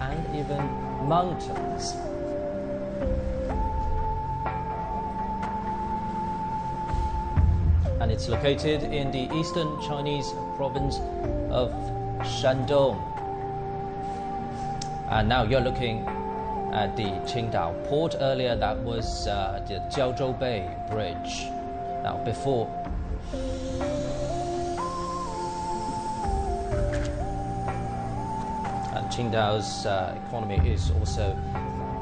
and even mountains. And it's located in the eastern Chinese province of Shandong. And now you're looking at the Qingdao port. Earlier that was the Jiaozhou Bay Bridge. Now before and Qingdao's economy is also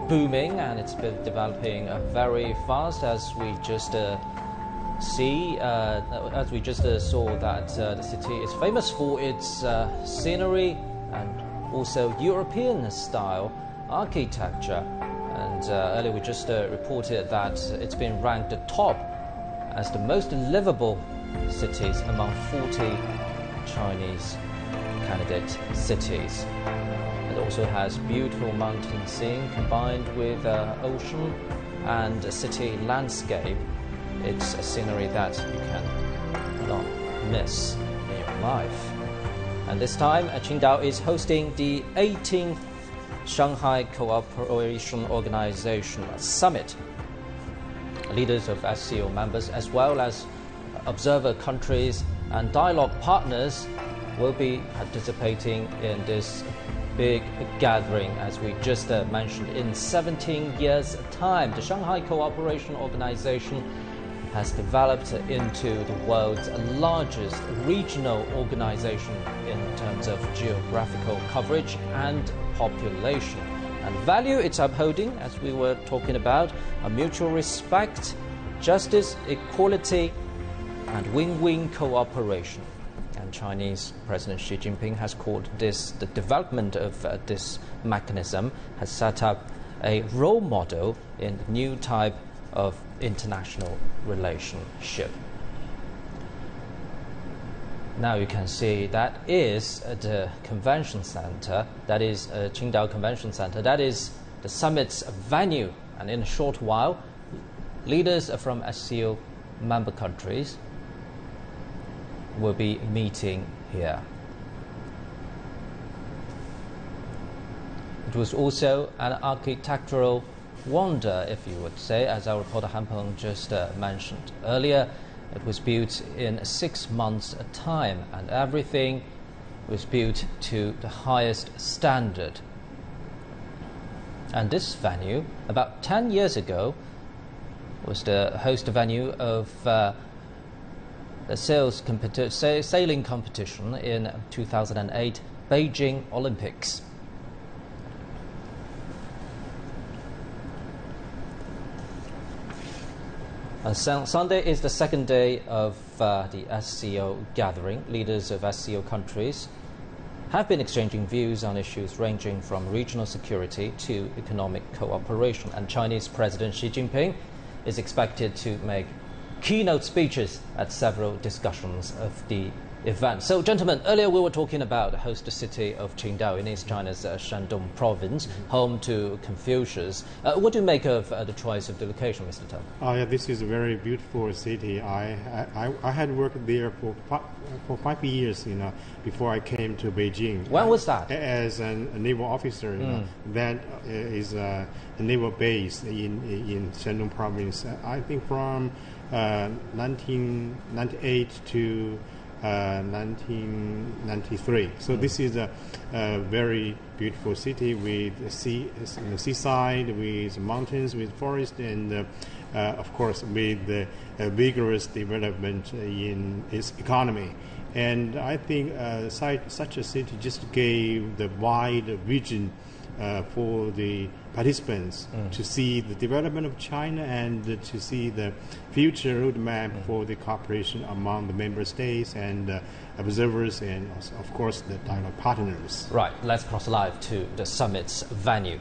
booming, and it's been developing very fast, as we just saw that the city is famous for its scenery and also European style architecture. And earlier we just reported that it's been ranked top as the most livable cities among 40 Chinese candidate cities. It also has beautiful mountain scene combined with ocean and city landscape. It's a scenery that you cannot miss in your life. And this time, Qingdao is hosting the 18th Shanghai Cooperation Organization Summit. Leaders of SCO members, as well as observer countries and dialogue partners, will be participating in this big gathering. As we just mentioned, in 17 years' time, the Shanghai Cooperation Organization has developed into the world's largest regional organization in terms of geographical coverage and population. And value it's upholding, as we were talking about, a mutual respect, justice, equality, and win-win cooperation. And Chinese President Xi Jinping has called this the development of this mechanism, has set up a role model in the new type of international relationship. Now you can see that is the convention center, that is Qingdao Convention Center, that is the summit's venue. And in a short while, leaders from SCO member countries will be meeting here. It was also an architectural wonder, if you would say, as our reporter Han Peng just mentioned earlier. It was built in 6 months' time, and everything was built to the highest standard. And this venue, about 10 years ago, was the host venue of the sailing competition in 2008 Beijing Olympics. And Sunday is the second day of the SCO gathering. Leaders of SCO countries have been exchanging views on issues ranging from regional security to economic cooperation. And Chinese President Xi Jinping is expected to make keynote speeches at several discussions of the event. So, gentlemen, earlier we were talking about the host city of Qingdao in East China's Shandong province, home to Confucius. What do you make of the choice of the location, Mr. Tang? Yeah, this is a very beautiful city. I had worked there for 5 years, before I came to Beijing. When was that? As a naval officer. That is a naval base in Shandong province. I think from 1998 to 1993. So this is a very beautiful city with seaside, with mountains, with forest, and of course with the vigorous development in its economy. And I think such a city just gave the wide vision for the participants to see the development of China and to see the future roadmap for the cooperation among the member states and observers and, of course, the dialogue partners. Right, let's cross live to the summit's venue.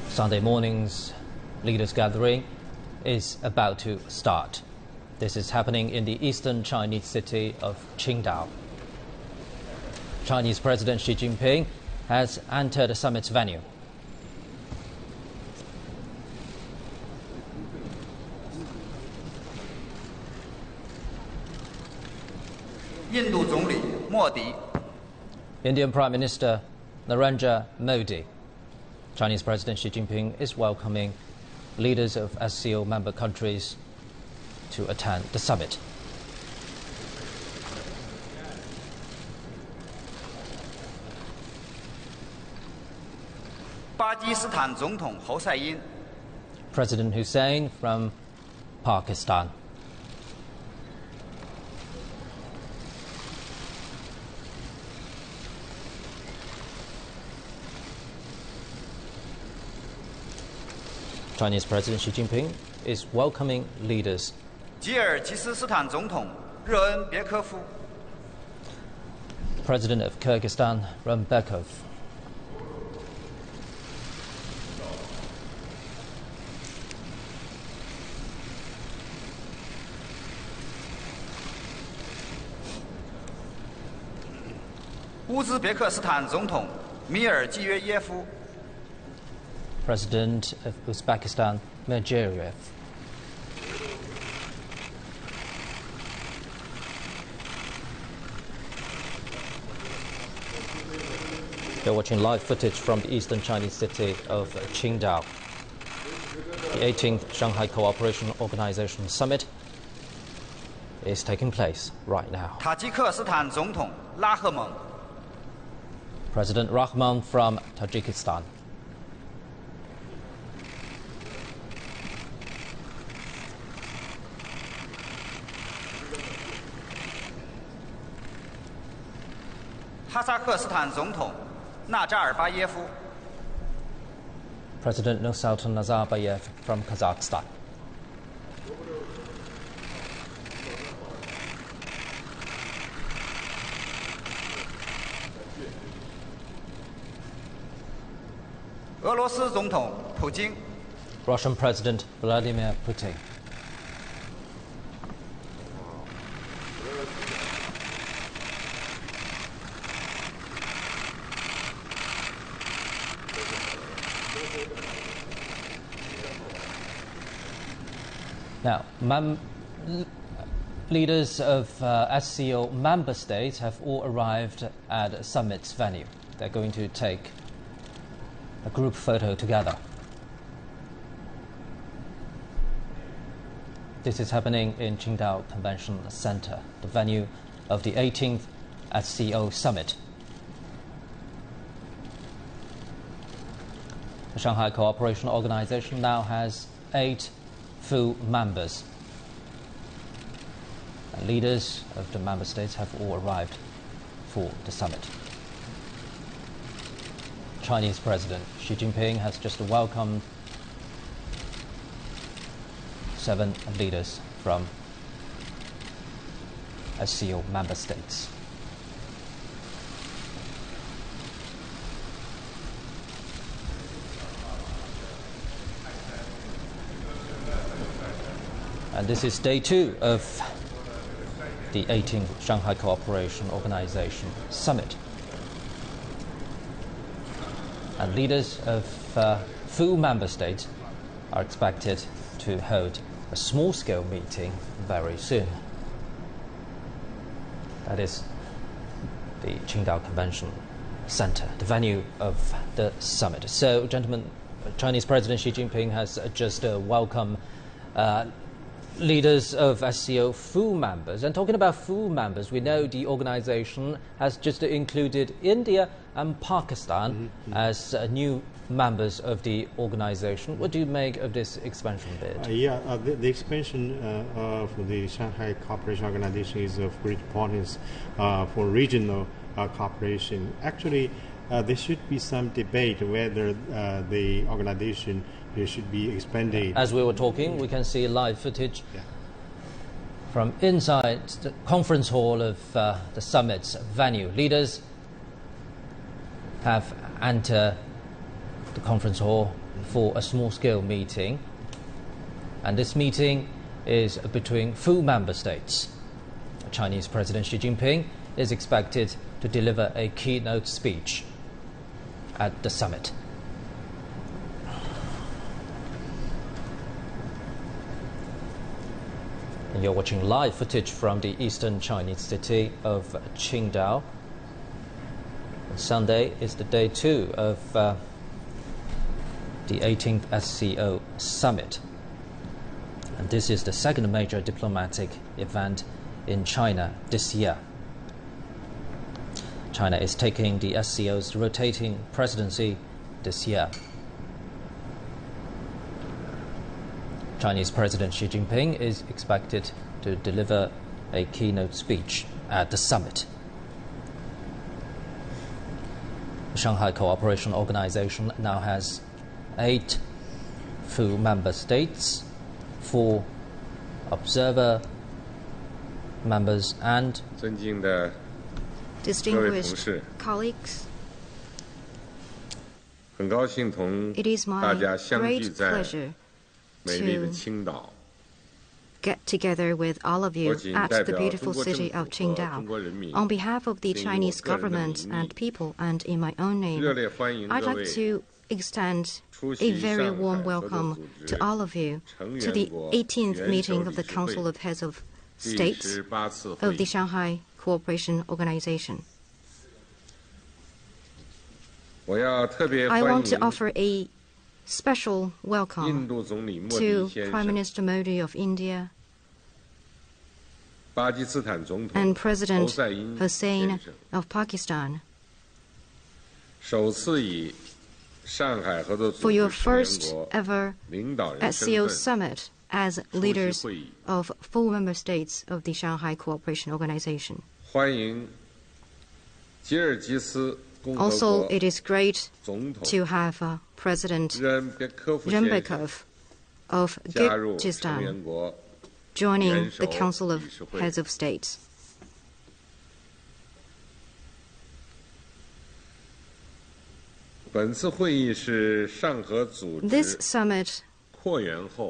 Sunday morning's leaders' gathering is about to start. This is happening in the eastern Chinese city of Qingdao. Chinese President Xi Jinping has entered the summit's venue. Indian Prime Minister Narendra Modi. Chinese President Xi Jinping is welcoming leaders of SCO member countries to attend the summit. President Hussein from Pakistan. Chinese President Xi Jinping is welcoming leaders. President of Kyrgyzstan, Rambekov. President of Uzbekistan, Mirziyoyev. You're watching live footage from the eastern Chinese city of Qingdao. The 18th Shanghai Cooperation Organization Summit is taking place right now. President Rahman from Tajikistan. President Nursultan Nazarbayev from Kazakhstan. Russian President Vladimir Putin. Now, leaders of SCO member states have all arrived at a summit's venue. They're going to take a group photo together. This is happening in Qingdao Convention Center, the venue of the 18th SCO Summit. The Shanghai Cooperation Organization now has 8 full members. And leaders of the member states have all arrived for the summit. Chinese President Xi Jinping has just welcomed 7 leaders from SCO member states. And this is day 2 of the 18th Shanghai Cooperation Organization Summit. And leaders of full member states are expected to hold a small-scale meeting very soon. That is the Qingdao Convention Center, the venue of the summit. So, gentlemen, Chinese President Xi Jinping has just welcomed leaders of SCO full members. And talking about full members, we know the organization has just included India and Pakistan as new members of the organization. What do you make of this expansion bid? The expansion of the Shanghai Cooperation Organization is of great importance for regional cooperation. Actually, there should be some debate whether the organization should be expanded. As we were talking, we can see live footage from inside the conference hall of the summit's venue. Leaders have entered the conference hall for a small-scale meeting, and this meeting is between full member states. Chinese President Xi Jinping is expected to deliver a keynote speech at the summit. And you're watching live footage from the eastern Chinese city of Qingdao. Sunday is the day 2 of the 18th SCO Summit. And this is the second major diplomatic event in China this year. China is taking the SCO's rotating presidency this year. Chinese President Xi Jinping is expected to deliver a keynote speech at the summit. The Shanghai Cooperation Organization now has 8 full member states, 4 observer members, and distinguished colleagues, it is my great pleasure to get together with all of you at the beautiful city of Qingdao. On behalf of the Chinese government and people, and in my own name, I'd like to extend a very warm welcome to all of you to the 18th meeting of the Council of Heads of States of the Shanghai Cooperation Organization. I want to offer a special welcome to Prime Minister Modi of India and President Hussein of Pakistan for your first ever SCO Summit as leaders of full member states of the Shanghai Cooperation Organization. Also, it is great to have President Rembekov of Kyrgyzstan joining the Council of Heads of States. This summit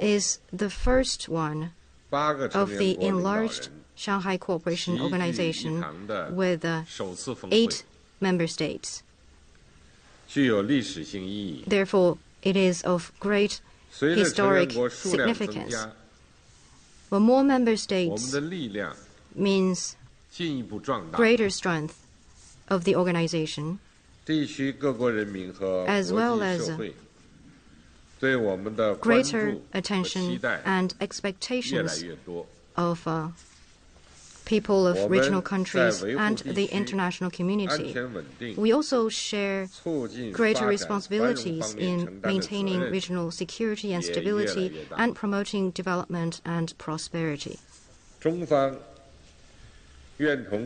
is the first one of the enlarged Shanghai Cooperation Organization with 8 member states. Therefore, it is of great historic significance. Well, more member states means greater strength of the organization, as well as greater attention and expectations of people of regional countries and the international community. We also share greater responsibilities in maintaining regional security and stability and promoting development and prosperity.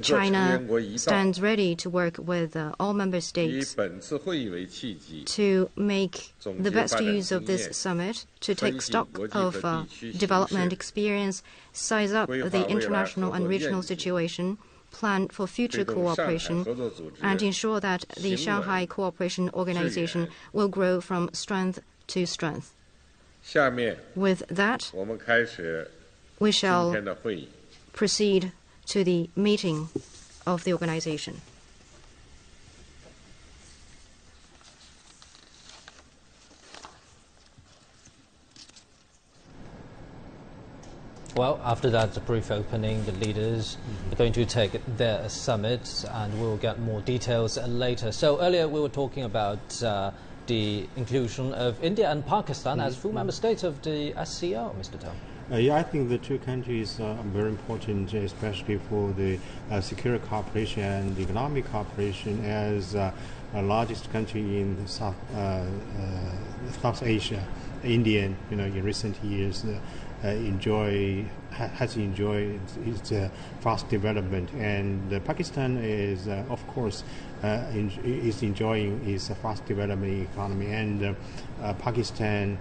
China stands ready to work with all member states to make the best use of this summit, to take stock of development experience, size up the international and regional situation, plan for future cooperation, and ensure that the Shanghai Cooperation Organization will grow from strength to strength. With that, we shall proceed to the meeting of the organization. Well, after that brief opening, the leaders are going to take their summit, and we'll get more details later. So earlier we were talking about the inclusion of India and Pakistan as full member states of the SCO, Mr. Tao. Yeah, I think the two countries are very important, especially for the security cooperation and economic cooperation. As the largest country in South Asia, India, in recent years has enjoyed its fast development, and Pakistan is, of course, is enjoying its fast development economy, and Pakistan